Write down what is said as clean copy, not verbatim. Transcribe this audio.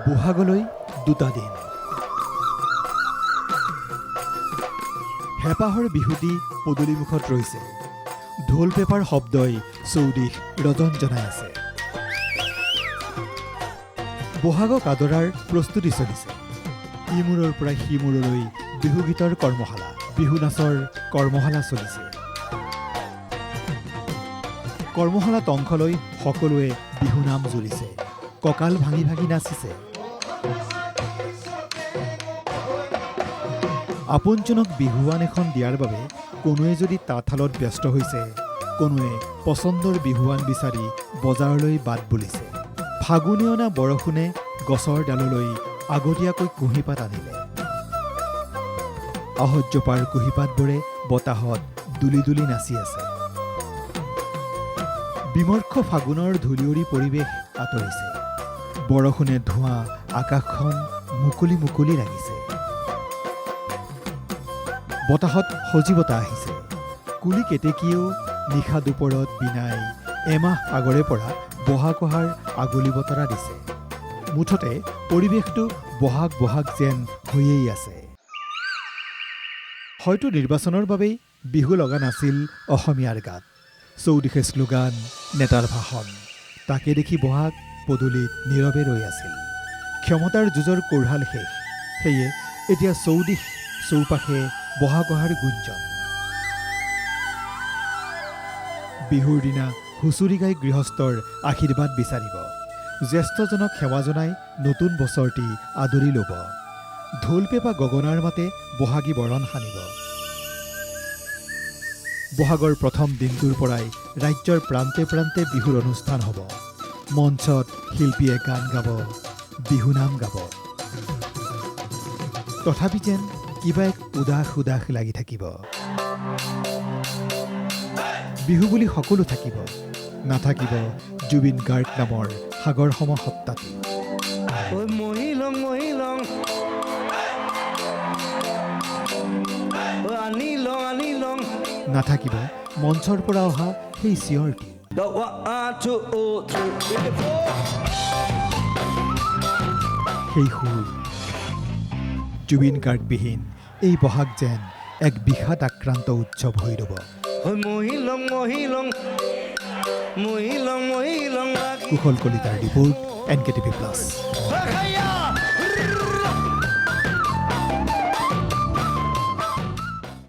বহাগলৈ 2টা দিন। হেঁপাহৰ বিহুটি পদূলিমুখত ৰৈছে। ঢোল পেপাৰ শব্দই চৌদিশ ৰজন জনাই আছে। বহাগক আদৰাৰ প্ৰস্তুতি চলিছে। ইমূৰৰ পৰা সিমূৰলৈ বিহুগীতৰ কৰ্মশালা, বিহু নাচৰ কৰ্মশালা চলিছে। কৰ্মশালাত অংশ লৈ সকলোৱে বিহুনাম জুৰিছে, কঁকাল ভাঙি ভাঙি নাচিছে। আপোনজনক বিহুৱান এখন দিয়াৰ বাবে কোনোৱে যদি তাঁতশালত ব্যস্ত হৈছে, কোনোৱে পচন্দৰ বিহুৱান বিচাৰি বজাৰলৈ বাট বুলিছে। ফাগুণীয়না বৰষুণে গছৰ ডাললৈ আগতীয়াকৈ কুঁহিপাত আনিলে। আহজ্যপাৰ কুঁহিপাতবোৰে বতাহত দুলি দুলি নাচি আছে। বিমৰ্ষ ফাগুনৰ ধূলিউৰি পৰিৱেশ আঁতৰিছে। বৰষুণে ধোঁৱা আকাশখন মুকলি মুকলি লাগিছে। বতাহত সজীৱতা আহিছে। কুলি কেতেকীয়েও নিশা দুপৰত বিনাই এমাহ আগৰে পৰা বহাগ অহাৰ আগলি বতৰা দিছে। মুঠতে পৰিৱেশটো বহাগ বহাগ যেন হৈয়েই আছে। হয়তো নিৰ্বাচনৰ বাবেই বিহু লগা নাছিল অসমীয়াৰ গাত। চৌদিশে শ্লোগান, নেতাৰ ভাষণ, তাকে দেখি বহাগ পদূলিত নীৰৱে ৰৈ আছিল। ক্ষমতাৰ যুঁজৰ কোঢ়াল শেষ। সেয়ে এতিয়া চৌদিশ চৌপাশে বহাগ অহাৰ গুঞ্জন। বিহুৰ দিনা হুঁচৰি গাই গৃহস্থৰ আশীৰ্বাদ বিচাৰিব। জ্যেষ্ঠজনক সেৱা জনাই নতুন বছৰটি আদৰি ল'ব। ঢোল পেঁপা গগনাৰ মাতে বহাগী বৰণ সানিব। বহাগৰ প্ৰথম দিনটোৰ পৰাই ৰাজ্যৰ প্ৰান্তে প্ৰান্তে বিহুৰ অনুষ্ঠান হ'ব। মঞ্চত শিল্পীয়ে গান গাব, বিহুনাম গাব। তথাপি যেন কিবা এক উদাস উদাস লাগি থাকিব। বিহু বুলি সকলো থাকিব, নাথাকিব জুবিন গাৰ্গ নামৰ সাগৰ সম সত্তাটো। নাথাকিব মঞ্চৰ পৰা অহা সেই চিঞৰটি। সেই সুৰ। জুবিন গাৰ্গবিহীন এই বহাগ যেন এক বিষাদ আক্ৰান্ত উৎসৱ হৈ ৰ'ব। কুশল কলিতাৰ ৰিপৰ্ট, NKTV+।